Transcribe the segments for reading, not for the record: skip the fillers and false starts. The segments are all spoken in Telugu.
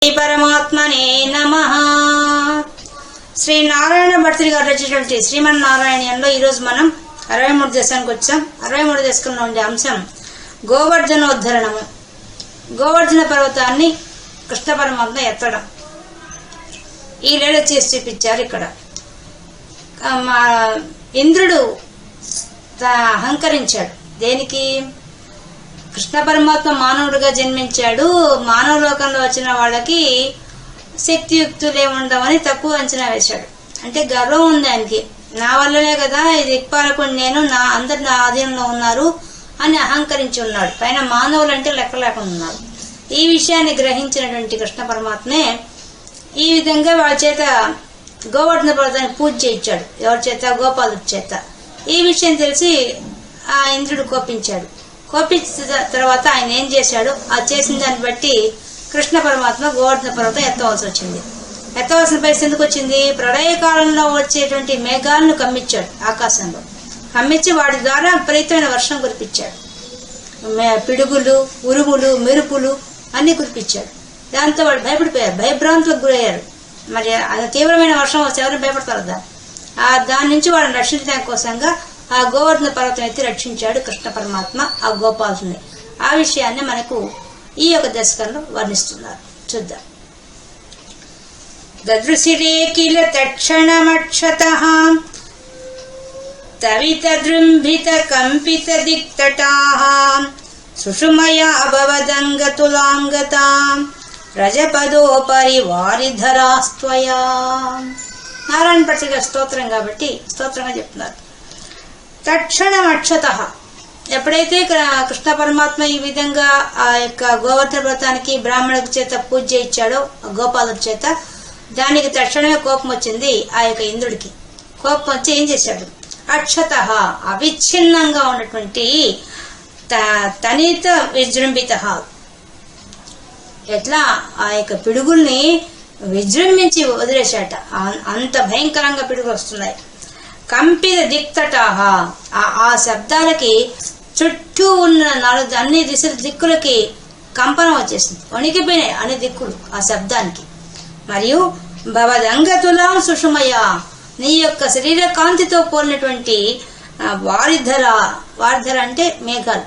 పరమాత్మనే నమః. శ్రీ నారాయణ భట్టిగారు గారు రచించినటువంటి శ్రీమన్నారాయణంలో ఈరోజు మనం 63 దశకానికి వచ్చాం. 63 దశకంలో ఉండే అంశం గోవర్ధనోద్ధరణము. గోవర్ధన పర్వతాన్ని కృష్ణ పరమాత్మ ఎత్తడం ఈ లీల చేసి చూపించారు. ఇక్కడ ఇంద్రుడు అహంకరించాడు. దేనికి? కృష్ణ పరమాత్మ మానవుడిగా జన్మించాడు. మానవ లోకంలో వచ్చిన వాళ్ళకి శక్తియుక్తులే ఉండవని తక్కువ అంచనా వేశాడు. అంటే గర్వం ఉంది ఆయనకి. నా వల్లనే కదా ఇది దిక్పాలకుడు, నేను అందరు నా ఆధీనంలో ఉన్నారు అని అహంకరించి ఉన్నాడు. పైన మానవులు అంటే లెక్క లేకుండా ఉన్నారు. ఈ విషయాన్ని గ్రహించినటువంటి కృష్ణ పరమాత్మే ఈ విధంగా వాళ్ళ చేత గోవర్ధన పర్వతాన్ని పూజ చేయించాడు. ఎవరి చేత? గోపాలుడి చేత. ఈ విషయం తెలిసి ఆ ఇంద్రుడు కోపించాడు. కోపించిన తర్వాత ఆయన ఏం చేశాడు? ఆ చేసిన దాన్ని బట్టి కృష్ణ పరమాత్మ గోవర్ధన పర్వతం ఎత్తవలసి వచ్చింది. ఎత్తవలసిన పరిస్థితి ఎందుకు వచ్చింది? ప్రళయకాలంలో వచ్చేటువంటి మేఘాలను కమ్మించాడు. ఆకాశంలో కమ్మించి వాటి ద్వారా విపరీతమైన వర్షం కురిపించాడు. పిడుగులు, ఉరుములు, మెరుపులు అన్ని కురిపించాడు. దాంతో వాళ్ళు భయపడిపోయారు, భయభ్రాంతులకు గురయ్యారు. మరి అది తీవ్రమైన వర్షం వస్తే ఎవరు భయపడతారు కదా. దాని నుంచి వాళ్ళని రక్షించడానికి కోసంగా ఆ గోవర్ధన పర్వతం ఎత్తి రక్షించాడు కృష్ణ పరమాత్మ ఆ గోపాలుని. ఆ విషయాన్ని మనకు ఈ యొక్క దశకంలో వర్ణిస్తున్నారు. చూద్దాం. దదృశిరే కిల తక్షణమక్షతః తవిత దృంభిత కంపిత దిక్తటాః సుషుమయా భవదంగతులాంగతాం రజపదోపరి వారిధరాస్త్వయా. నారాయణ పత్రిక స్తోత్రం కాబట్టి స్తోత్రంగా చెప్తున్నారు. తక్షణం అక్షత. ఎప్పుడైతే కృష్ణ పరమాత్మ ఈ విధంగా ఆ యొక్క గోవర్ధన వ్రతానికి బ్రాహ్మణుల చేత పూజ చేయించాడో గోపాలుడి చేత, దానికి తక్షణమే కోపం వచ్చింది ఆ యొక్క ఇంద్రుడికి. కోపం వచ్చి ఏం చేశాడు? అక్షత అవిచ్ఛిన్నంగా ఉన్నటువంటి తనిత విజృంభిత, ఎట్లా ఆ యొక్క పిడుగుల్ని విజృంభించి వదిలేశాట. అంత భయంకరంగా పిడుగులు వస్తున్నాయి. కంపిత దిక్తటాహ, ఆ శబ్దాలకి చుట్టూ ఉన్న అన్ని దిక్కులకి కంపనం వచ్చేసింది. వణికిపోయినాయి అన్ని దిక్కులు ఆ శబ్దానికి. మరియు భవదంగతులాం సుషుమయ, నీ యొక్క శరీర కాంతితో పోలినటువంటి వారిధర. వారిధర అంటే మేఘాలు.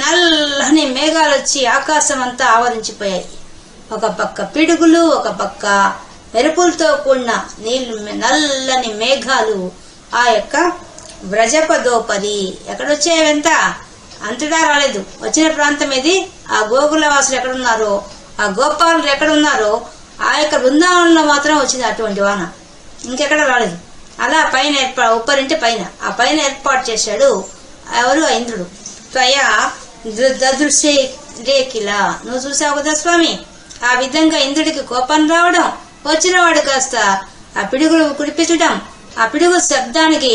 నల్లని మేఘాలు వచ్చి ఆకాశం అంతా ఆవరించిపోయాయి. ఒక పక్క పిడుగులు, ఒక పక్క మెరుపులతో కూడిన నల్లని మేఘాలు ఆ యొక్క వ్రజపదోపరి. ఎక్కడొచ్చాయంత అంతటా రాలేదు. వచ్చిన ప్రాంతం ఏది? ఆ గోకుల వాసులు ఎక్కడున్నారో, ఆ గోపాలులు ఎక్కడున్నారో ఆ యొక్క బృందావనంలో మాత్రం వచ్చింది అటువంటి వాన. ఇంకెక్కడ రాలేదు. అలా పైన ఉప్పరింటి పైన ఆ పైన ఏర్పాటు చేశాడు ఎవరు? ఆ ఇంద్రుడు. త్వయా దదృశ్యే రేకిల, నువ్వు చూసావు కదా స్వామి. ఆ విధంగా ఇంద్రుడికి కోపం రావడం, వచ్చిన వాడు కాస్త ఆ పిడుగులు కురిపించడం, ఆ పిడుగు శబ్దానికి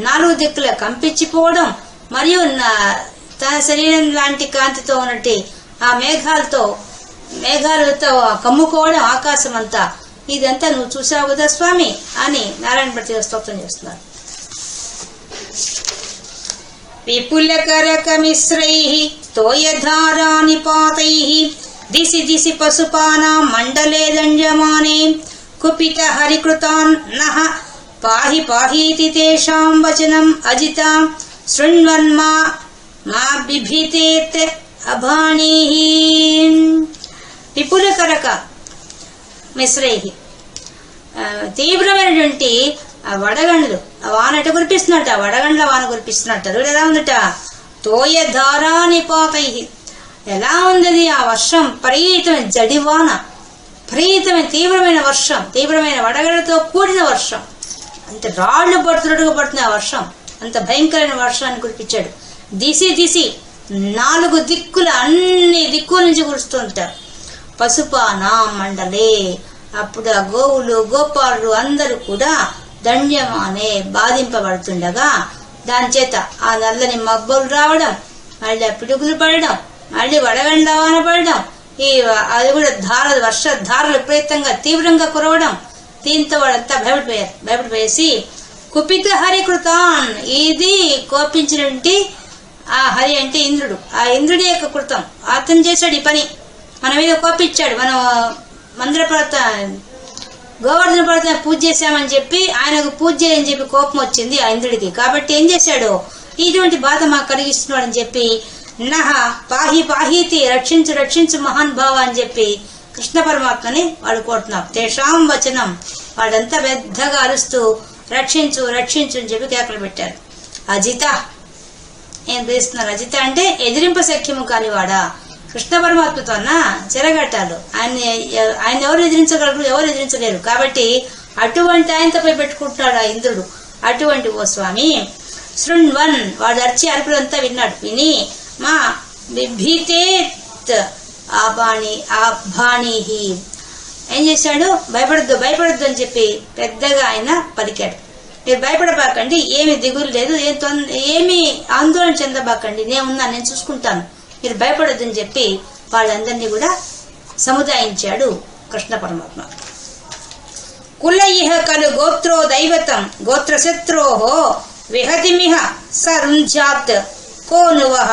4 దిక్కుల కంపించిపోవడం, మరియు తన శరీరం లాంటి కాంతితో ఉన్నట్టు ఆ మేఘాలతో కమ్ముకోవడం ఆకాశం అంతా. ఇదంతా నువ్వు చూసావు కదా స్వామి అని నారాయణ భట్టిగా స్తోత్రం చేస్తున్నారు. విపులకరకమిశ్రైః తోయధారా నిపాతైః దిశి దిశి పశుపానాం మండలే దండ్యమానే కుపిత హరికృతాన్ నః పాహి పాహీతి తేషాం వచనం అజితాం శృణ్వన్మా మా బిభితేత్ అభాణీః. విపులకరక మిశ్రైః, తీవ్రమైనటువంటి వడగండ్లు వాన ఎట కురిపిస్తున్నట్ట, వడగండ్ల వాన కురిపిస్తున్నట్ట. ఎలా ఉందట? తోయధారా నిపాతైః, ఎలా ఉంది ఆ వర్షం? విపరీతమైన జడివాన, విపరీతమైన తీవ్రమైన వర్షం, తీవ్రమైన వడగడతో కూడిన వర్షం. అంత రాళ్లు పడుతున్నట్టుగా పడుతుంది ఆ వర్షం. అంత భయంకరమైన వర్షాన్ని కురిపించాడు. దిశి దిశి 4 దిక్కుల అన్ని దిక్కుల నుంచి కురుస్తుంటారు. పశుపానా మండలే, అప్పుడు ఆ గోవులు గోపాలు అందరూ కూడా దండ్యమానే బాధింపబడుతుండగా దాని చేత ఆ నల్లని మబ్బులు రావడం, మళ్ళీ ఆ పిడుగులు పడడం, మళ్ళీ వడగండ్ల వాన పడడం, అది కూడా వర్షధారలు విపరీతంగా తీవ్రంగా కురవడం. దీంతో వాళ్ళంతా భయపడిపోయేసి కుపిత హరికృతాన్, ఇది కోపించినటువంటి ఆ హరి అంటే ఇంద్రుడు, ఆ ఇంద్రుడి యొక్క కృతం. అతను చేశాడు ఈ పని. మన మీద కోపించాడు, మనం మందిర పర్వత గోవర్ధన పర్వతాన్ని పూజ చేశామని చెప్పి ఆయనకు పూజ చేయని చెప్పి కోపం వచ్చింది ఆ ఇంద్రుడికి. కాబట్టి ఏం చేశాడు, ఇటువంటి బాధ మాకు కలిగిస్తున్నాడు అని చెప్పి నహ పాహి పాహీతి రక్షించు రక్షించు మహాన్ భావ అని చెప్పి కృష్ణ పరమాత్మని వాడు కోరుతున్నారు. తేషాం వచనం, వాడంతా పెద్దగా అరుస్తూ రక్షించు రక్షించు అని చెప్పి కేకలు పెట్టారు. అజిత ఏం పిలుస్తున్నారు, అజిత అంటే ఎదిరింప సఖ్యము కానివాడా, కృష్ణ పరమాత్మతో అన్న చెరగట్టాలు. ఆయన ఎవరు ఎదిరించగలరు, ఎవరు ఎదిరించలేరు. కాబట్టి అటువంటి ఆయనతోపై పెట్టుకుంటున్నాడు ఆ ఇంద్రుడు. అటువంటి ఓ స్వామి శృణ్వన్, వాడు అర్చి అరుపులంతా విన్నాడు. విని మా బిభీతేత్ ఆబాణిహి, ఏం చేశాడు, భయపడద్దు భయపడద్దు అని చెప్పి పెద్దగా ఆయన పలికాడు. మీరు భయపడబాకండి, ఏమి దిగులు లేదు, ఏమి ఆందోళన చెందబాకండి, నేనున్నాను, నేను చూసుకుంటాను, మీరు భయపడొద్దు అని చెప్పి వాళ్ళందరినీ కూడా సముదాయించాడు కృష్ణ పరమాత్మ. కులయిహ కలు గోత్రో దైవతం గోత్రశత్రో విహతిమిహ సరుంజాత్ కో నువః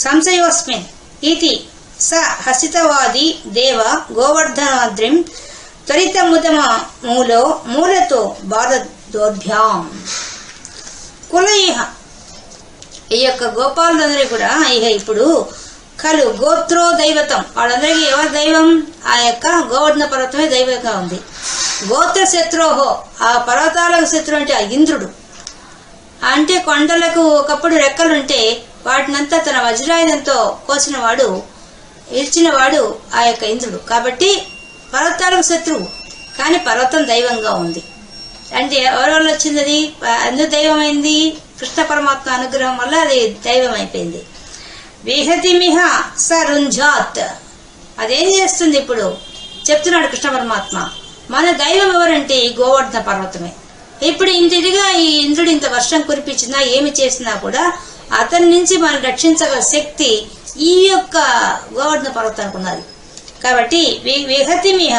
సంశయోస్మిన్ ఇతి స హసితవాది దేవ గోవర్ధనాద్రిం త్వరితముదమ మూలతో బాధదోర్భ్యాం. కులయిహ, ఈ యొక్క గోపాలందరూ కూడా ఇక ఇప్పుడు కలు గోత్రో దైవతం, వాళ్ళందరికీ ఎవరి దైవం, ఆ యొక్క గోవర్ధన పర్వతమే దైవంగా ఉంది. గోత్ర శత్రోహో, ఆ పర్వతాలకు శత్రువు అంటే ఆ ఇంద్రుడు. అంటే కొండలకు ఒకప్పుడు రెక్కలుంటే వాటినంతా తన వజ్రాయుధంతో కోసినవాడు, ఇచ్చినవాడు ఆ యొక్క ఇంద్రుడు. కాబట్టి పర్వతాలకు శత్రువు, కానీ పర్వతం దైవంగా ఉంది. అంటే ఎవరి వల్ల వచ్చింది అది, ఎందుకు దైవమైంది, కృష్ణ పరమాత్మ అనుగ్రహం వల్ల అది దైవం అయిపోయింది. విహతిమిహ సరుంజాత్, అదేం చేస్తుంది ఇప్పుడు చెప్తున్నాడు కృష్ణ పరమాత్మ. మన దైవం ఎవరంటే ఈ గోవర్ధన పర్వతమే. ఇప్పుడు ఇంటిగా ఈ ఇంద్రుడు ఇంత వర్షం కురిపించినా ఏమి చేసినా కూడా అతని నుంచి మనం రక్షించగల శక్తి ఈ యొక్క గోవర్ధన పర్వతానికి ఉన్నది. కాబట్టి విహతిమిహ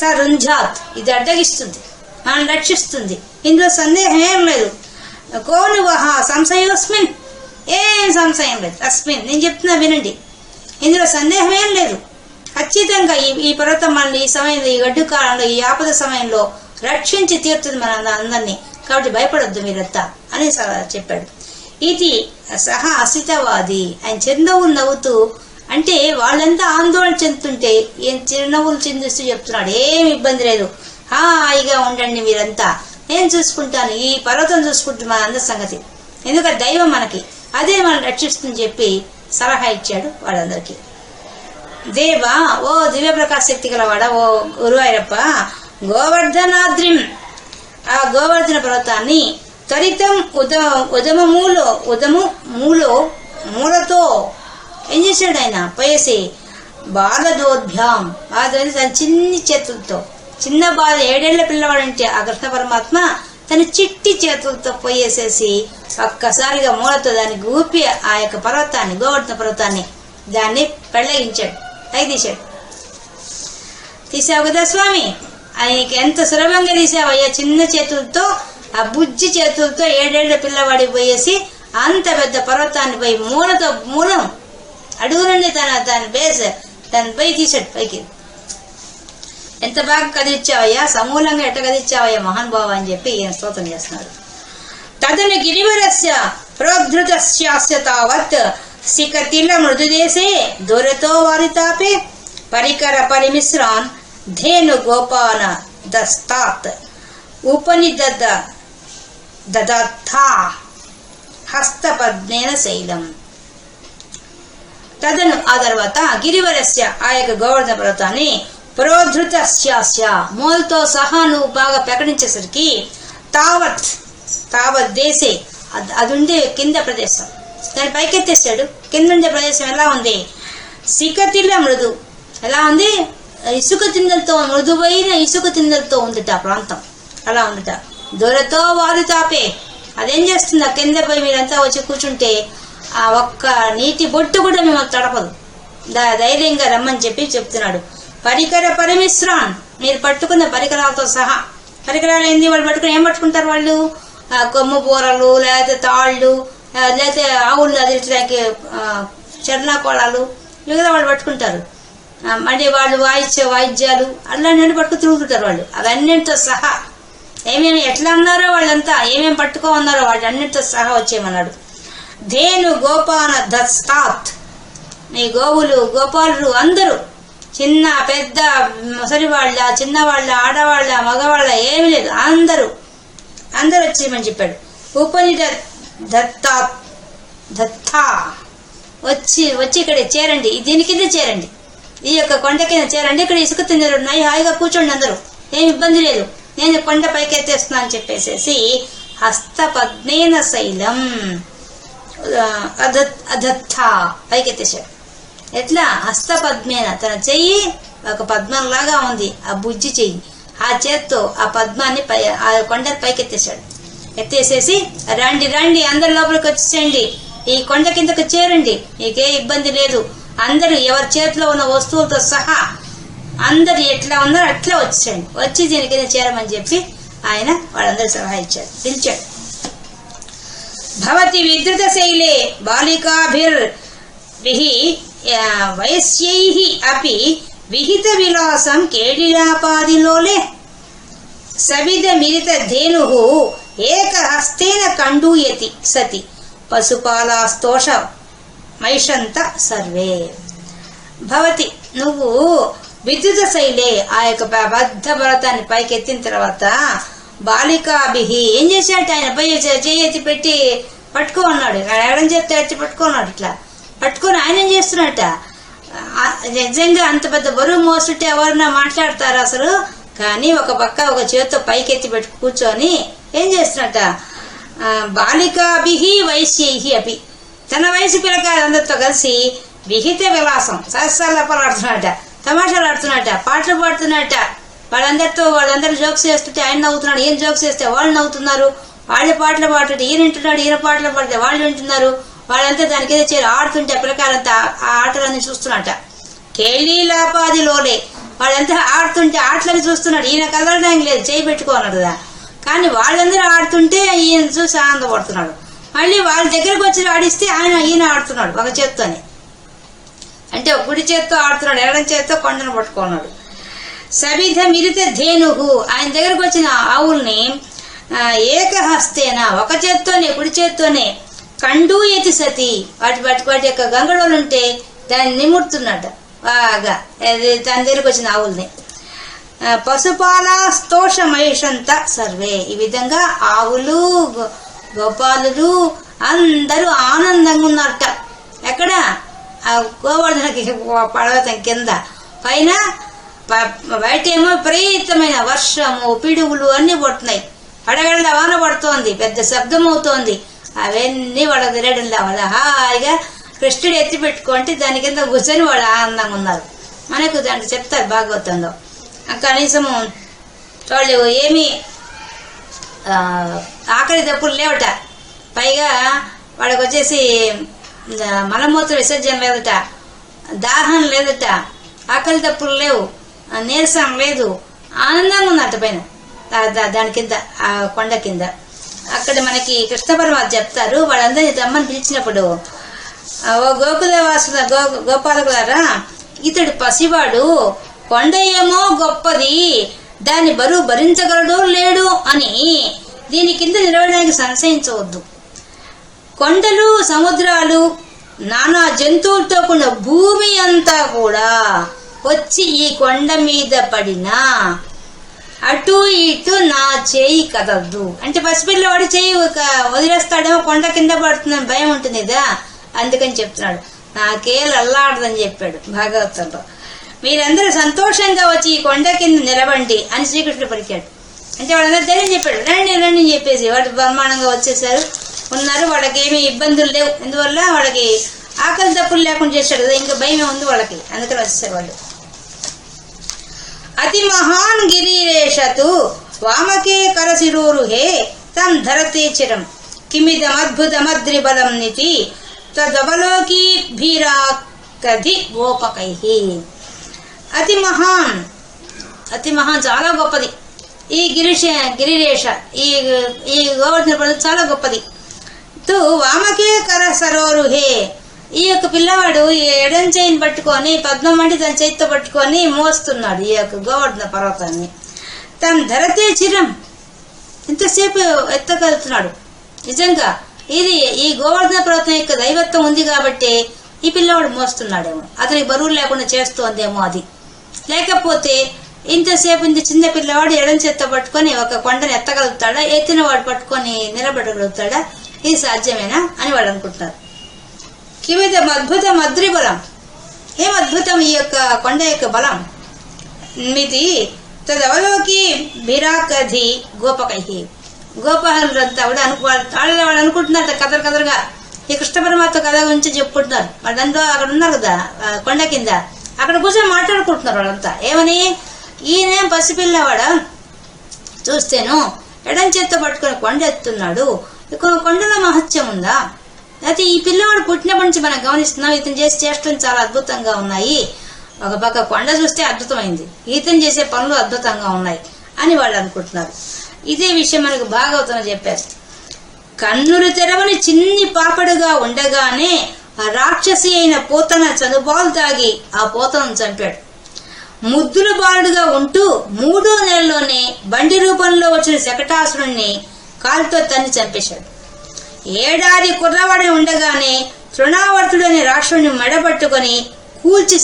సరుంజాత్, ఇది అడ్డగిస్తుంది, మనం రక్షిస్తుంది, ఇందులో సందేహం ఏం లేదు. కోనువహ సంశయోస్మిన్, ఏం సంశయం లేదు. అస్మిన్, నేను చెప్తున్నా వినండి, ఇందులో సందేహం ఏం లేదు. ఖచ్చితంగా ఈ పర్వతం మనల్ని ఈ సమయంలో, ఈ గడ్డు కాలంలో, ఈ ఆపద సమయంలో రక్షించి తీరుతుంది మన అందరినీ. కాబట్టి భయపడొద్దు మీరంతా అని చెప్పాడు. ఇది సహ అసితవాది, ఆయన చిరునవ్వులు నవ్వుతూ, అంటే వాళ్ళంతా ఆందోళన చెందుతుంటే ఈయన చిరునవ్వులు చిందిస్తూ చెప్తున్నాడు, ఏమి ఇబ్బంది లేదు, హాయిగా ఉండండి మీరంతా, నేను చూసుకుంటాను, ఈ పర్వతం చూసుకుంటుంది మన అందరి సంగతి, ఎందుకంటే దైవం మనకి అదే మనం రక్షిస్తుందని చెప్పి సలహా ఇచ్చాడు వాళ్ళందరికీ. దేవా, ఓ దివ్య ప్రకాశ శక్తి గలవాడ, ఓ గురువాయూరప్ప, గోవర్ధనాద్రిం, ఆ గోవర్ధన పర్వతాన్ని త్వరితం మూలతో ఏం చేశాడు ఆయన, పోయేసి బాలదోద్భ్యాం, తన చిన్ని చేతులతో, చిన్న బాల 7 ఏళ్ల పిల్లవాడంటే ఆ కృష్ణ పరమాత్మ తన చిట్టి చేతులతో పోయేసేసి ఒక్కసారిగా మూలతో దాన్ని ఊపి ఆ యొక్క పర్వతాన్ని, గోవర్ధన పర్వతాన్ని దాన్ని పెళ్ళగించాడు, పైకి తీశాడు. తీసావు కదా స్వామి, ఆయనకి ఎంత సులభంగా తీసావయ్యా, చిన్న చేతులతో, ఆ బుజ్జి చేతులతో 7 ఏళ్ల పిల్లవాడికి పోయేసి అంత పెద్ద పర్వతాన్ని పోయి మూలం అడుగు నుండి తన బేస్ దాన్ని పోయి తీసాడు పైకి. ఎంత బాగా కదిలిచ్చావయ్యా, సమూలంగా ఎట్ట కదిలిచ్చావయ్యా మహానుభావ అని చెప్పి ఈయన స్తోత్రం చేస్తున్నాడు. తదను గిరివరస్య ప్రోద్ధృతస్యాస్య తావత్ సికతిల మృదుదేశే దూరతో వారితాపే పరికర పరిమిశ్రాన్ ధేను గోపాన దస్తాత్ ఉపనిదద దదథా హస్తపద్నేన శైలం. తదను, ఆ తర్వాత గిరివరస్య, ఆ యొక్క గోవర్ధన పర్వతాన్ని ప్రోద్ధృతస్యాస్య, మూలతో సహా నువ్వు బాగా ప్రకటించేసరికి తావత్ దేశే, అది ఉండే కింద ప్రదేశం, దాన్ని పైకెత్తేసాడు. కింద ఉండే ప్రదేశం ఎలా ఉంది, సికతిల మృదు, ఎలా ఉంది, ఇసుక తిందలతో, మృదువైన ఇసుక తిందలతో ఉందిట ఆ ప్రాంతం, అలా ఉందిట. దూరతో వారు తాపే, అదేం చేస్తుంది, ఆ కింద పోయి మీరంతా వచ్చి కూర్చుంటే ఆ ఒక్క నీటి బొట్టు కూడా మిమ్మల్ని తడపదు, ధైర్యంగా రమ్మని చెప్పి చెప్తున్నాడు. పరికర పరిమిశ్రాన్, మీరు పట్టుకున్న పరికరాలతో సహా, పరికరాలు ఏంది, వాళ్ళు పట్టుకుని ఏం పట్టుకుంటారు వాళ్ళు, కొమ్ము బూరలు, లేకపోతే తాళ్ళు, లేకపోతే ఆవులు అదిలించడానికి చర్నా కోళాలు, ఇవి కదా వాళ్ళు పట్టుకుంటారు. మళ్ళీ వాళ్ళు వాయించే వాయిద్యాలు అలాంటి పట్టుకు తిరుగుతుంటారు వాళ్ళు. అవన్నింటితో సహా ఏమేమి ఎట్లా అన్నారో వాళ్ళంతా ఏమేమి పట్టుకో ఉన్నారో వాటన్నిటితో సహా వచ్చేయమన్నాడు. ధేను గోపాన దస్తాత్, నీ గోవులు గోపాలుడు అందరూ, చిన్న పెద్ద ముసలివాళ్ళ, చిన్నవాళ్ళ, ఆడవాళ్ళ, మగవాళ్ళ ఏమి లేదు, అందరూ వచ్చేయమని చెప్పాడు. ఉపనిట దత్తా వచ్చి ఇక్కడ చేరండి, దీని కింద చేరండి, ఈ యొక్క కొండ కింద చేరండి, ఇక్కడ ఇసుక తిందరు ఉన్నాయి, హాయిగా కూర్చోండి, అందరూ ఏమి ఇబ్బంది లేదు, నేను కొండ పైకి ఎత్తేస్తున్నా అని చెప్పేసేసి హస్త పద్మేన శైలం అదత్తా పైకెత్తేశాడు. ఎట్లా? హస్త పద్మేన, తన చెయ్యి ఒక పద్మంలాగా ఉంది, ఆ బుజ్జి చెయ్యి, ఆ చేత్తో ఆ పద్మాన్ని ఆ కొండ పైకెత్తేశాడు. ఎత్తేసేసి రండి రండి అందరి లోపలికి వచ్చేసేయండి, ఈ కొండ కిందకు చేరండి, మీకే ఇబ్బంది లేదు, అందరూ ఎవరి చేతిలో ఉన్న వస్తువులతో సహా అందరు ఎట్లా ఉన్నారో అట్లా వచ్చేయండి, వచ్చి దీని కింద చేరమని చెప్పి ఆయన వాళ్ళందరూ సలహా ఇచ్చాడు, పిలిచాడు. భవతి విద్రుత శైలే బాలికాభిర్ వైశ్యైః అపి విహిత విలాసం కేడిలాపాదిలోలే సవిధ మిలిత ధేనుః ఏకహస్తేన కండూయతి సతి పశుపాలాస్తోష మైషంత సర్వే. భవతి, నువ్వు విద్యుత శైలే, ఆ యొక్క బద్ధ పర్వతాన్ని పైకెత్తిన తర్వాత బాలికాభిహి ఏం చేశాడు? ఆయన పై చేయెత్తి పెట్టి పట్టుకో అన్నాడు, ఎడం చేత్తో ఎత్తి పట్టుకున్నాడు, ఇట్లా పట్టుకొని ఆయన ఏం చేస్తున్నట్ట? నిజంగా అంత పెద్ద బరువు మోస్తుంటే ఎవరన్నా మాట్లాడతారు అసలు? కానీ ఒక పక్క ఒక చేత్తో పైకెత్తి పెట్టి కూర్చొని ఏం చేస్తున్నట్ట? బాలికాభిహి వైశ్యైః అపి, తన వయసు పిల్లకాయలందరితో కలిసి విహిత విలాసం సహస్రాలు ఆడుతున్నట్ట, తమాషాలు ఆడుతున్నట్ట, పాటలు పాడుతున్నట్ట, వాళ్ళందరూ జోక్స్ చేస్తుంటే ఆయన నవ్వుతున్నాడు, ఈయన జోక్స్ చేస్తే వాళ్ళు నవ్వుతున్నారు, వాళ్ళ పాటలు పాడుతుంటే ఈయన వింటున్నాడు, ఈయన పాటలు పాడితే వాళ్ళు వింటున్నారు, వాళ్ళంతా దానికి ఏదో చేరి ఆడుతుంటే పిల్లకాయలంతా ఆ ఆటలన్నీ చూస్తున్నట్ట. కేళీలాపాదిలోలే, వాళ్ళంతా ఆడుతుంటే ఆటలని చూస్తున్నాడు, ఈయన కదలడానికి లేదు, చేయి పెట్టుకోన్నాడు కదా, కానీ వాళ్ళందరూ ఆడుతుంటే ఈయన చూసి ఆనందపడుతున్నాడు. మళ్ళీ వాళ్ళ దగ్గరకు వచ్చి ఆడిస్తే ఈయన ఆడుతున్నాడు ఒక చేత్తోనే, అంటే ఒక కుడి చేత్తో ఆడుతున్నాడు, ఎడం చేత్తో కొండను పట్టుకున్నాడు. సవిధ మిలిత ధేనుహు, ఆయన దగ్గరకు వచ్చిన ఆవుల్ని ఏకహస్తేన ఒక చేత్తోనే కుడి చేత్తోనే కండూయతి సతి, వాటి యొక్క గంగడోలుంటే దాన్ని నిముడుతున్నట్ట బాగా తన దగ్గరకు వచ్చిన ఆవుల్ని. పశుపాల స్తోష మహిషంత సర్వే, ఈ విధంగా ఆవులు గోపాలులు అందరూ ఆనందంగా ఉన్నారట. ఎక్కడ? ఆ గోవర్ధనకి పర్వతం కింద, పైన బయటేమో విపరీతమైన వర్షము పిడుగులు అన్ని పడుతున్నాయి, అడగళ్ళ వాన పడుతోంది, పెద్ద శబ్దం అవుతోంది, అవన్నీ వాళ్ళ తిరగడంలా వాళ్ళ హాయిగా కృష్ణుడు ఎత్తి పెట్టుకుంటే దాని కింద కూర్చొని వాళ్ళు ఆనందంగా ఉన్నారు. మనకు దాంట్లో చెప్తారు భాగవతంలో. కనీసము వాళ్ళు ఏమి ఆకలి దప్పులు లేవట, పైగా వాళ్ళకి వచ్చేసి మలమూత్ర విసర్జన లేదట, దాహం లేదట, ఆకలి దప్పులు లేవు, నీరసం లేదు, ఆనందంగా ఉన్నట్టు పైన దాని కింద ఆ కొండ కింద. అక్కడ మనకి కృష్ణ పరమాత్మ చెప్తారు, వాళ్ళందరినీ తమ్మని పిలిచినప్పుడు, ఓ గోకులవాసుల గోపాలకులారా, ఇతడు పసివాడు, కొండ ఏమో గొప్పది, దాని బరువు భరించగలడు లేడు అని దీని కింద నిలవడానికి సంశయించవద్దు. కొండలు సముద్రాలు నానా జంతువులతో కూడిన భూమి అంతా కూడా వచ్చి ఈ కొండ మీద పడినా అటు ఇటు నా చేయి కదలదు. అంటే పసిపిల్లవాడు చేయి వదిలేస్తాడేమో కొండ కింద పడుతుందని భయం ఉంటుంది కదా, అందుకని చెప్తున్నాడు, నాకేలు అల్లాడదని చెప్పాడు భాగవతంలో. మీరందరూ సంతోషంగా వచ్చి ఈ కొండ కింద నిలబండి అని శ్రీకృష్ణుడు పలికాడు. అంటే వాళ్ళందరూ ధైర్యం చెప్పాడు, రండి రండి అని చెప్పేసి వాడు బ్రహ్మాండంగా వచ్చేసారు, ఉన్నారు, వాళ్ళకి ఏమీ ఇబ్బందులు లేవు, ఎందువల్ల వాళ్ళకి ఆకలి తప్పులు లేకుండా చేశాడు కదా, ఇంకా భయమే ఉంది వాళ్ళకి, అందుకని వచ్చేసారు వాళ్ళు. అతి మహాన్ గిరిరేషతు వామకే కరశిరోరుహే తం ధరతే చిరం కిమిదమద్భుతమద్రిబలం నితి తదవలోకి భీరాకధి గోపకైహి. అతి మహాన్ చాలా గొప్పది ఈ గిరిరేష, ఈ గోవర్ధన పర్వతం చాలా గొప్పది. తు వామకే కర సరోరుహే, ఈ యొక్క పిల్లవాడు ఈ ఎడం చేయిని పట్టుకొని పద్మం అంటే తన చేతితో పట్టుకొని మోస్తున్నాడు ఈ యొక్క గోవర్ధన పర్వతాన్ని. తన ధరతే చిరం, ఇంతసేపు ఎత్తగలుగుతున్నాడు. నిజంగా ఇది ఈ గోవర్ధన పర్వతం యొక్క దైవత్వం ఉంది కాబట్టి ఈ పిల్లవాడు మోస్తున్నాడేమో, అతనికి బరువు లేకుండా చేస్తోందేమో అది. లేకపోతే ఇంతసేపు ఇంత చిన్న పిల్లవాడు ఎడం చేత్తో పట్టుకొని ఒక కొండను ఎత్తగలుగుతాడా, ఎత్తిన వాడు పట్టుకొని నిలబడగలుగుతాడా? ఇది సాధ్యమేనా అని వాడు అనుకుంటున్నారు. కిమిదం అద్భుతం అద్రిబలం, ఏం అద్భుతం ఈ యొక్క కొండ యొక్క బలం. మిది తదవలోకి బిరాకధి గోపకహి, గోపాలంతా వాళ్ళు అనుకుంటున్నారు కదలుగా ఈ కృష్ణ పరమాత్మ కథ గురించి చెప్పుకుంటున్నారు. వాళ్ళంతా అక్కడ ఉన్నారు కదా కొండ కింద, అక్కడ కూర్చొని మాట్లాడుకుంటున్నారు వాళ్ళంతా. ఏమని, ఈయనేం పసిపిల్లవాడ చూస్తేను ఎడం చేత్తో పట్టుకొని కొండ ఎత్తున్నాడు, కొండలో మహత్యం ఉందా? అయితే ఈ పిల్లవాడు పుట్టినప్పటి నుంచి మనం గమనిస్తున్నాం, ఇతను చేసే చేష్టలు చాలా అద్భుతంగా ఉన్నాయి. ఒక పక్క కొండ చూస్తే అద్భుతమైంది, ఈతను చేసే పనులు అద్భుతంగా ఉన్నాయి అని వాళ్ళు అనుకుంటున్నారు. ఇదే విషయం మనకు భాగవతంలో చెప్పారు. కన్నులు తెరవని చిన్ని పాపడుగా ఉండగానే ఆ రాక్షసి అయిన పోతన చనుబాలు తాగి ఆ పోతను చంపాడు. ముద్దుల బాలుడుగా ఉంటూ 3వ నెలలోనే బండి రూపంలో వచ్చిన శకటాసురుణ్ణి కాలుతో తన్ని చంపేశాడు. 7 ఏడాది కుర్రవాడి ఉండగానే తృణావర్తుడని రాక్షసుని మెడబట్టుకొని కూల్చి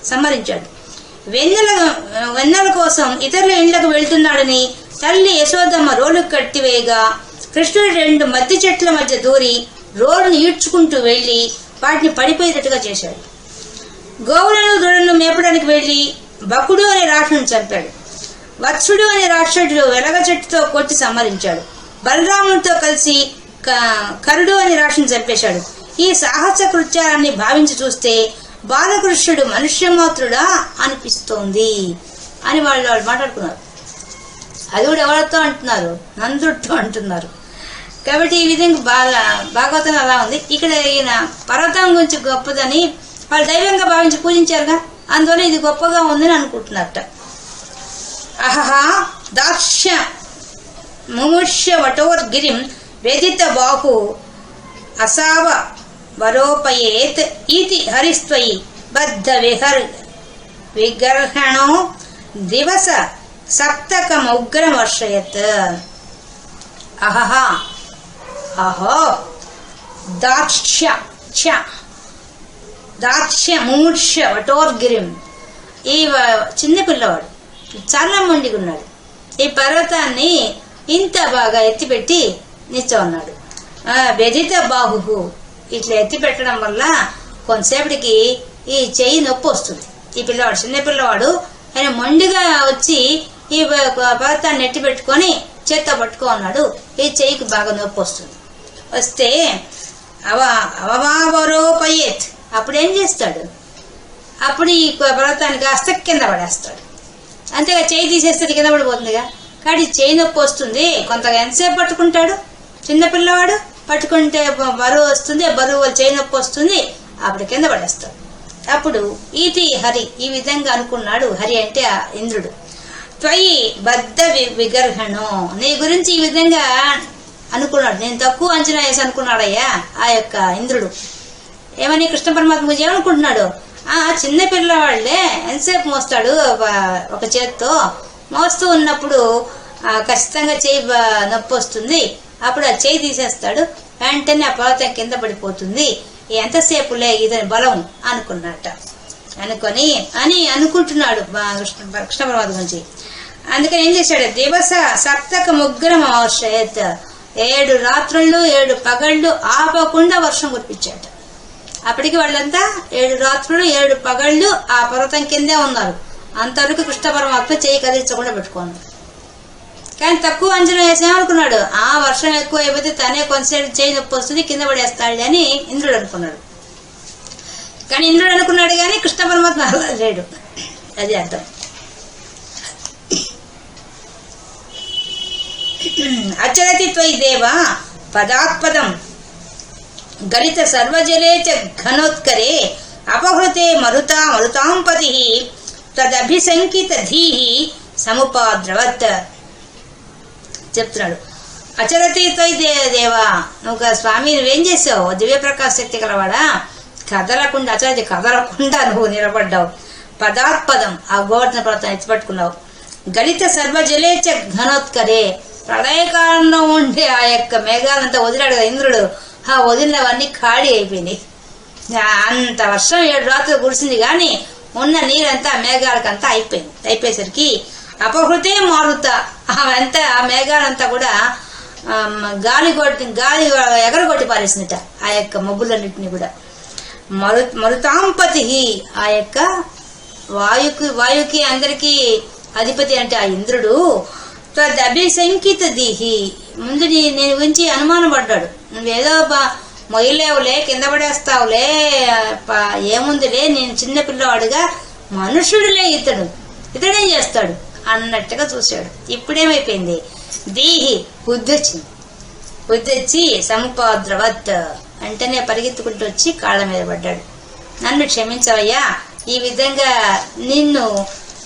సంహరించాడు. వెన్నెల కోసం ఇతరుల ఇండ్లకు వెళ్తున్నాడని తల్లి యశోదమ్మ రోలు కట్టివేయగా కృష్ణుడు 2 మద్ది చెట్ల మధ్య దూరి రోడ్డును ఈడ్చుకుంటూ వెళ్లి వాటిని పడిపోయేటట్టుగా చేశాడు. గోవులను దూడలను మేపడానికి వెళ్లి బకుడు అనే రాక్షసుని చంపాడు. వత్సుడు అనే రాక్షసుడు వెలగ చెట్టుతో కొట్టి సంహరించాడు. బలరామునితో కలిసి కరుడు అనే రాక్షసుని చంపేశాడు. ఈ సాహస కృత్యాలన్నీ భావించి చూస్తే బాలకృష్ణుడు మనుష్యమాత్రుడా అనిపిస్తోంది అని వాళ్ళు మాట్లాడుకున్నారు. అది కూడా ఎవరితో అంటున్నారు, నందుడితో అంటున్నారు. కాబట్టి ఈ విధంగా భాగవతం అలా ఉంది. ఇక్కడ ఈయన పర్వతం గురించి గొప్పదని వాళ్ళు దైవంగా భావించి పూజించారుగా, అందువల్ల ఇది గొప్పగా ఉందని అనుకుంటున్నారట. అహహా దాక్ష్య ముముష్య వటోర్గిరిం వేదిత బాహు అసావ వరోపయేత్ ఇతి హరిస్త్వయి బద్ధ విగర్హణో దివస సప్తకముగ్రం వర్షయత్. అహహా అహో దాక్ష్య ముముష్య వటోర్గిరిం, ఈ చిన్న పిల్లవాడు చాలా మొండిగా ఉన్నాడు. ఈ పర్వతాన్ని ఇంత బాగా ఎత్తిపెట్టి నిల్చోన్నాడు. బెదిత బాహు, ఇట్లా ఎత్తి పెట్టడం వల్ల కొంతసేపటికి ఈ చెయ్యి నొప్పి వస్తుంది. ఈ పిల్లవాడు చిన్న పిల్లవాడు ఆయన మొండిగా వచ్చి ఈ పర్వతాన్ని ఎత్తి పెట్టుకొని చేత్తో పట్టుకో ఉన్నాడు. ఈ చెయ్యికి బాగా నొప్పి వస్తుంది. వస్తే అవమావరోపయేత్, అప్పుడు ఏం చేస్తాడు, అప్పుడు ఈ పర్వతాన్ని కాస్త కింద పడేస్తాడు. అంతేగా చెయ్యి తీసేస్తే కింద పడిపోతుందిగా. కాబట్టి చెయ్యి నొప్పి వస్తుంది. కొంతగా ఎంతసేపు పట్టుకుంటాడు చిన్నపిల్లవాడు, పట్టుకుంటే బరువు వస్తుంది, బరువు చెయ్యి నొప్పి వస్తుంది, అప్పుడు కింద పడేస్తాడు. అప్పుడు ఈతి హరి, ఈ విధంగా అనుకున్నాడు. హరి అంటే ఇంద్రుడు. త్వయి బద్ధ విగర్హణం, నీ గురించి ఈ విధంగా అనుకున్నాడు. నేను తక్కువ అంచనా వేసి అనుకున్నాడయ్యా ఆ యొక్క ఇంద్రుడు. ఏమని కృష్ణ పరమాత్మ గురించి ఏమనుకుంటున్నాడు, చిన్న పిల్లవాళ్లే ఎంతసేపు మోస్తాడు, ఒక చేత్తో మోస్తూ ఉన్నప్పుడు ఖచ్చితంగా చేయి నొప్పి వస్తుంది, అప్పుడు ఆ చేయి తీసేస్తాడు, వెంటనే ఆ పర్వతం కింద పడిపోతుంది, ఎంతసేపులే ఇదని బలం అనుకున్నట్ట. అనుకుంటున్నాడు కృష్ణ పరమాత్మ గురించి. అందుకని ఏం చేశాడు, దివస సప్తక ముగ్గురం అవశ్యత్, 7 రాత్రుళ్ళు 7 పగళ్ళు ఆపకుండా వర్షం కురిపించాడు. అప్పటికి వాళ్ళంతా 7 రాత్రులు 7 పగళ్ళు ఆ పర్వతం కిందే ఉన్నారు. అంతవరకు కృష్ణ పరమాత్మ చేయి కదిలించకుండా పెట్టుకున్నాడు. కానీ తక్కువ అంచనా వేసామనుకున్నాడు, వర్షం ఎక్కువ అయిపోతే తనే కొంతసేపు చేయి నొప్పి వస్తుంది, కింద పడేస్తాడు అని ఇంద్రుడు అనుకున్నాడు. కానీ ఇంద్రుడు అనుకున్నాడు కానీ కృష్ణ పరమాత్మ అలా లేడు. అది అర్థం. అచరతి త్వయి దేవ పదాత్పదం గలిత సర్వజలే చ ఘనోత్కరే అపహృతే మరుతాంపతి తదభిశంకిత ధీహి సముపాద్రవత్ చెప్తున్నాడు. అచరతీతోయ్ దేవా, నువ్వు స్వామి నువ్వేం చేసావు? దివ్యప్రకాశ శక్తి కలవాడా, కదలకుండా అచరతి కదలకుండా నువ్వు నిలబడ్డావు. పదాత్పదం ఆ గోవర్ధన పర్వతం ఎత్తిపట్టుకున్నావు. గలిత సర్వజలేచ ఘనోత్కరే, ప్రళయకాలంలో ఉండే ఆ యొక్క మేఘాలంతా వదిలాడు కదా ఇంద్రుడు, ఆ వదిలినవన్నీ ఖాళీ అయిపోయినాయి. అంత వర్షం 7 రాత్రులు కురిసింది కానీ ఉన్న నీరంతా మేఘాలకంతా అయిపోయింది. అయిపోయేసరికి అపహృతే మారుత, అవంతా ఆ మేఘాలంతా కూడా గాలి ఎగరగొట్టి పారేసిందట ఆ యొక్క మబ్బులన్నింటినీ కూడా. మరుతాంపతి, ఆ యొక్క వాయుకి అందరికీ అధిపతి అంటే ఆ ఇంద్రుడు. తదభిశంకిత దీహి, ముందు నేను గురించి అనుమానం పడ్డాడు. నువ్వేదో మొయ్యలేవులే, కింద పడేస్తావులే, ఏముందిలే, నేను చిన్న పిల్లవాడుగా, మనుషుడులే ఇతడేం చేస్తాడు అన్నట్టుగా చూశాడు. ఇప్పుడేమైపోయింది, దీహి బుద్ధి వచ్చి సముపాద్రవత్ అంటేనే పరిగెత్తుకుంటూ వచ్చి కాళ్ళ మీద పడ్డాడు. నన్ను క్షమించవయ్యా, ఈ విధంగా నిన్ను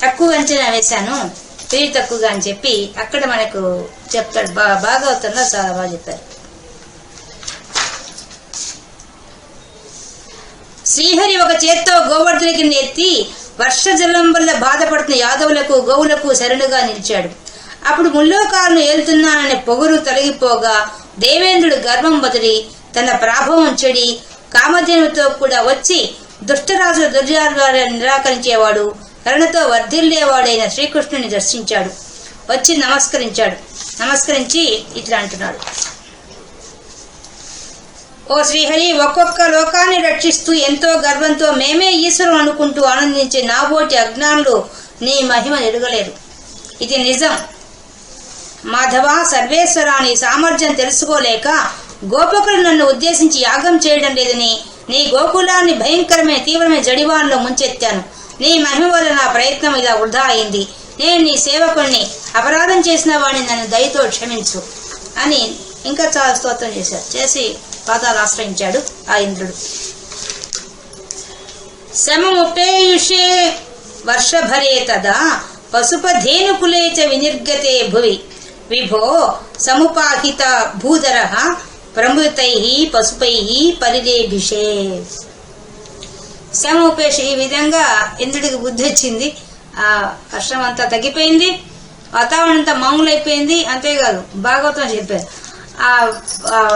తక్కువ అంచనా వేశాను, తెలివి తక్కువగా అని చెప్పి అక్కడ మనకు చెప్తాడు. భాగవతంలో చాలా బాగా చెప్పారు. శ్రీహరి ఒక చేత్తో గోవర్ధనికి ఎత్తి వర్షజలం వల్ల బాధపడుతున్న యాదవులకు గోవులకు శరణుగా నిలిచాడు. అప్పుడు ముల్లోకాలను ఏలుతున్నాననే పొగరు తొలగిపోగా దేవేంద్రుడు గర్వం వదిలి తన ప్రాభవం చెడి కామధేనుతో కూడా వచ్చి దుష్టరాజుల దుర్యాలను నిరాకరించేవాడు, కరుణతో వర్ధిల్లేవాడైన శ్రీకృష్ణుని దర్శించాడు. వచ్చి నమస్కరించి ఇట్లా అంటున్నాడు. ఓ శ్రీహరి, ఒక్కొక్క లోకాన్ని రక్షిస్తూ ఎంతో గర్వంతో మేమే ఈశ్వరం అనుకుంటూ ఆనందించే నాబోటి అజ్ఞానులు నీ మహిమ ఎరుగలేరు. ఇది నిజం. మాధవ సర్వేశ్వరా, నీ సామర్థ్యం తెలుసుకోలేక గోపకులు నన్ను ఉద్దేశించి యాగం చేయడం లేదని నీ గోకులాన్ని భయంకరమైన తీవ్రమైన జడివాన్లో ముంచెత్తాను. నీ మహిమ వల్ల నా ప్రయత్నం ఇలా వృధా అయింది. నేను నీ సేవకుణ్ణి, అపరాధం చేసిన వాడిని నన్ను దయతో క్షమించు అని ఇంకా చాలా స్తోత్రం చేసి పాతాలు ఆశ్రయించాడు ఆ ఇంద్రుడు. సమముపేయుషే వర్షభరే తదా పశుపధేనుకులే చ వినిర్గతే భువి విభో సముపాహిత భూధర ప్రమృతై పశుపై పరిలేభిషే. సమోపేష, ఈ విధంగా ఇంద్రుడికి బుద్ధి వచ్చింది. ఆ వర్షం అంతా తగ్గిపోయింది, వాతావరణం అంతా మామూలైపోయింది. అంతేకాదు భాగవతం చెప్పారు,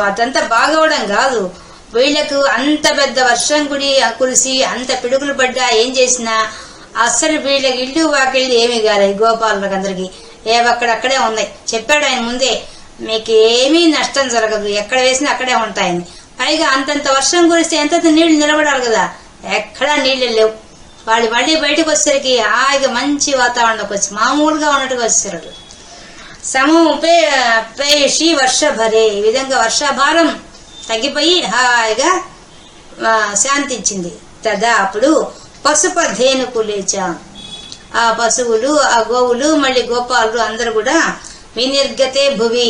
అదంతా బాగవడం కాదు, వీళ్లకు అంత పెద్ద వర్షం కురిసి అంత పిడుగులు పడ్డా ఏం చేసినా అస్సలు వీళ్ళకి ఇల్లు వాకిళ్ళు ఏమీ కాలేదు. గోపాలకు అందరికి ఏవక్కడక్కడే ఉన్నాయి. చెప్పాడు ఆయన ముందే, మీకేమీ నష్టం జరగదు, ఎక్కడ వేసినా అక్కడే ఉంటాయని. పైగా అంతంత వర్షం కురిస్తే ఎంత నీళ్లు నిలబడాలి కదా, ఎక్కడా నీళ్లు లేవు. వాళ్ళు మళ్ళీ బయటకు వచ్చేసరికి హాయిగా మంచి వాతావరణంలోకి వచ్చి మామూలుగా ఉన్నట్టుగా వచ్చేసారు. సమూపేషి వర్షభరే, ఈ విధంగా వర్షాభారం తగ్గిపోయి హాయిగా శాంతి ఇచ్చింది. తదా అప్పుడు పశుపధేనుకులేచ, ఆ పశువులు, ఆ గోవులు, మళ్ళీ గోపాలు అందరూ కూడా వినిర్గతే భువి,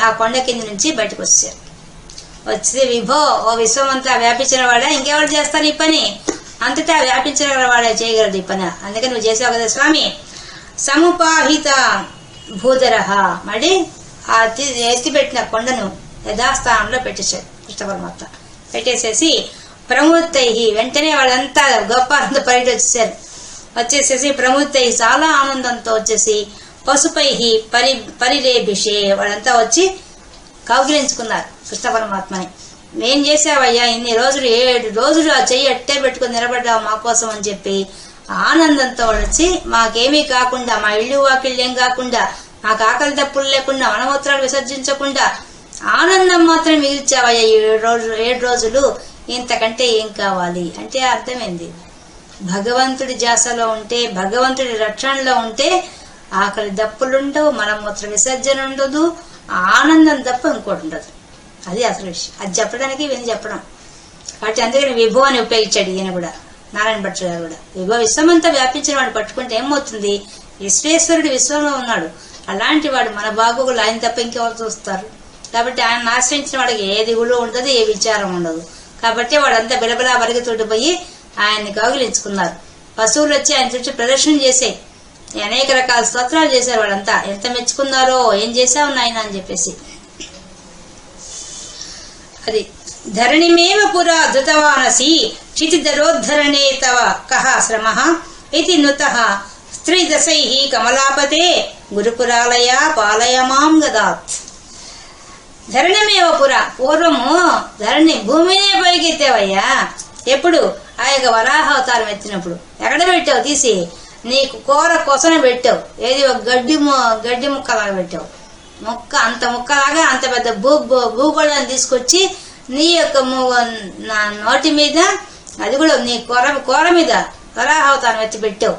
ఆ కొండ కింద నుంచి బయటకు వచ్చారు. వచ్చి విభో, ఓ విశ్వమంతా వ్యాపించిన వాడా, ఇంకెవరు చేస్తారు ఈ పని, అంతటా వ్యాపించిన వాడే చేయగలడు ఈ పని, అందుకని నువ్వు చేసావు కదా స్వామి. సముపాహిత భూధర, మళ్ళీ ఆ ఎత్తిపెట్టిన కొండను యథాస్థానంలో పెట్టేశాడు కృష్ణ పరమాత్మ. పెట్టేసేసి ప్రమృతై, వెంటనే వాళ్ళంతా గోపాలంతో పరిగి వచ్చేసేసి ప్రమృతై చాలా ఆనందంతో వచ్చేసి పశుపై పరిలేభిషే, వాళ్ళంతా వచ్చి కౌగిలించుకున్నారు కృష్ణ పరమాత్మని. మేం చేసావయ్యా ఇన్ని రోజులు, 7 రోజులు ఆ చెయ్యి అట్టే పెట్టుకుని నిలబడ్డావు మా కోసం అని చెప్పి ఆనందంతో వచ్చి మాకేమీ కాకుండా, మా ఇళ్ళు వాకిళ్ళు ఏం కాకుండా, మాకు ఆకలి దప్పులు లేకుండా, మలమూత్రాలు విసర్జించకుండా ఆనందం మాత్రం మిగిల్చావయ్యా 7 రోజులు, ఇంతకంటే ఏం కావాలి అంటే అర్థమైంది. భగవంతుడి జాసలో ఉంటే, భగవంతుడి రక్షణలో ఉంటే ఆకలి దప్పులుండవు, మలమూత్ర విసర్జన ఉండదు, ఆనందం తప్ప ఇంకోటి ఉండదు. అది అసలు విషయం. అది చెప్పడానికి ఇవన్నీ చెప్పడం కాబట్టి అందుకని విభో అని ఉపయోగించాడు ఈయన కూడా, నారాయణ భట్టు గారు కూడా. విభో విశ్వమంతా వ్యాపించిన వాడు పట్టుకుంటే ఏమవుతుంది, విశ్వేశ్వరుడు విశ్వంలో ఉన్నాడు, అలాంటి వాడు మన బాగోగులు ఆయన తప్ప ఇంకెవరు చూస్తారు. కాబట్టి ఆయన ఆశ్రయించిన వాడికి ఏ దిగులు ఉండదు, ఏ విచారం ఉండదు. కాబట్టి వాడంతా బిలబిలా పరిగెత్తుడు పోయి ఆయన్ని కౌగిలించుకున్నారు. పశువులు వచ్చి ఆయన చుట్టూ ప్రదర్శన చేసే అనేక రకాల స్తోత్రాలు చేశారు. వాళ్ళంతా ఎంత మెచ్చుకున్నారో, ఏం చేశావు నాయన అని చెప్పేసి. అది ధరణిమేవ పురా ధృతవానసి క్షితిధరోద్ధరణే తవ కః శ్రమః ఇతి నుతః స్త్రీదశైః కమలాపతే గురుపురాలయ పాలయ మాం గదాత్. ధరణిమేవ పురా, పూర్వము ధరణి భూమినే పైకెత్తావయ్యా. ఎప్పుడు? ఆ యొక్క వరాహ అవతారం ఎత్తినప్పుడు. ఎక్కడ పెట్టావు? తీసి నీకు కూర కొసన పెట్టావు. ఏది? ఒక గడ్డి ముక్కలాగా పెట్టావు. ముక్క అంత ముక్కలాగా అంత పెద్ద భూగోళాన్ని తీసుకొచ్చి నీ యొక్క నా నోటి మీద, అది కూడా నీ కూర మీద వరాహ అవతారం ఎత్తి పెట్టావు.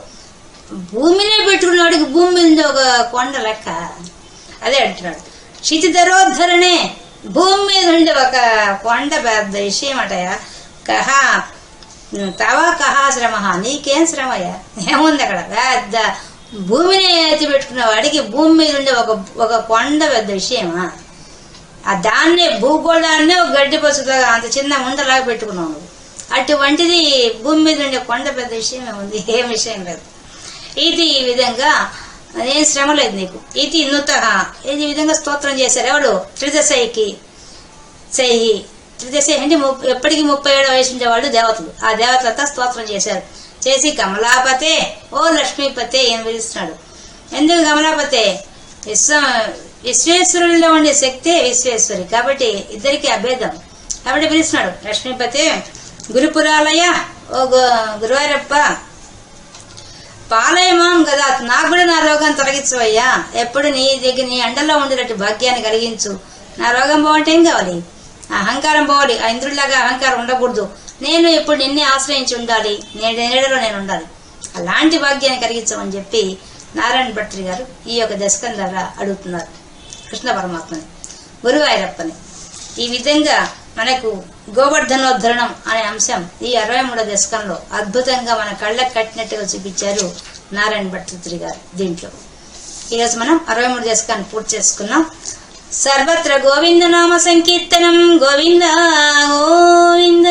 భూమినే పెట్టుకున్నవాడికి భూమి మీద ఒక కొండ లెక్క. అదే అంటున్నాడు, క్షితిధరోద్ధరణే, భూమి మీద ఉండే ఒక కొండ పెద్ద విషయం అటయా. కహ తవ కహ శ్రమ, నీకేం శ్రమయ్యా? ఏముంది అక్కడ? పెద్ద భూమిని ఎత్తి పెట్టుకున్న వాడికి భూమి మీద ఉండే ఒక కొండ పెద్ద విషయమా? ఆ దాన్నే భూగోళాన్నే ఒక గడ్డి పసులాగా అంత చిన్న ఉండలాగా పెట్టుకున్నావు నువ్వు. అటువంటిది భూమి మీద ఉండే కొండ పెద్ద విషయమే ఉంది, ఏం విషయం లేదు. ఇది ఈ విధంగా ఏం శ్రమ లేదు నీకు. ఇది నుతః, ఇది విధంగా స్తోత్రం చేశారు. ఎవడు? త్రిదశైకి సైహి. త్రిదశ అంటే ఎప్పటికీ 37 వయసు ఉండేవాళ్ళు దేవతలు. ఆ దేవతలంతా స్తోత్రం చేశారు. చేసి కమలాపతే, ఓ లక్ష్మీపతే ఏం పిలుస్తున్నాడు. ఎందుకు కమలాపతే? విశ్వేశ్వరుల్లో ఉండే శక్తే విశ్వేశ్వరి కాబట్టి ఇద్దరికి అభేదం కాబట్టి పిలుస్తున్నాడు. లక్ష్మీపతే గురుపురాలయ, ఓ గురువారప్ప పాలయమాం గదా, నాకు కూడా నా రోగాన్ని తొలగించవయ్యా. ఎప్పుడు నీ దగ్గర నీ అండల్లో ఉండేటట్టు భాగ్యాన్ని కలిగించు. నా రోగం పోవంటే ఏం కావాలి? అహంకారం పోవాలి. ఆ ఇంద్రుడిలాగా అహంకారం ఉండకూడదు. నేను ఎప్పుడు నిన్నే ఆశ్రయించి ఉండాలి, నీడలో నేను ఉండాలి. అలాంటి భాగ్యాన్ని కలిగించమని చెప్పి నారాయణ భట్రి గారు ఈ యొక్క దశకం ద్వారా అడుగుతున్నారు కృష్ణ పరమాత్మని, గురువాయూరప్పని. ఈ విధంగా మనకు గోవర్ధనోద్ధరణం అనే అంశం ఈ 63వ దశకంలో అద్భుతంగా మన కళ్ళకు కట్టినట్టుగా చూపించారు నారాయణ భట్రి గారు. దీంట్లో ఈరోజు మనం 63వ దశకాన్ని పూర్తి చేసుకున్నాం. సర్వత్ర గోవింద నామ సంకీర్తనం, గోవింద గోవింద.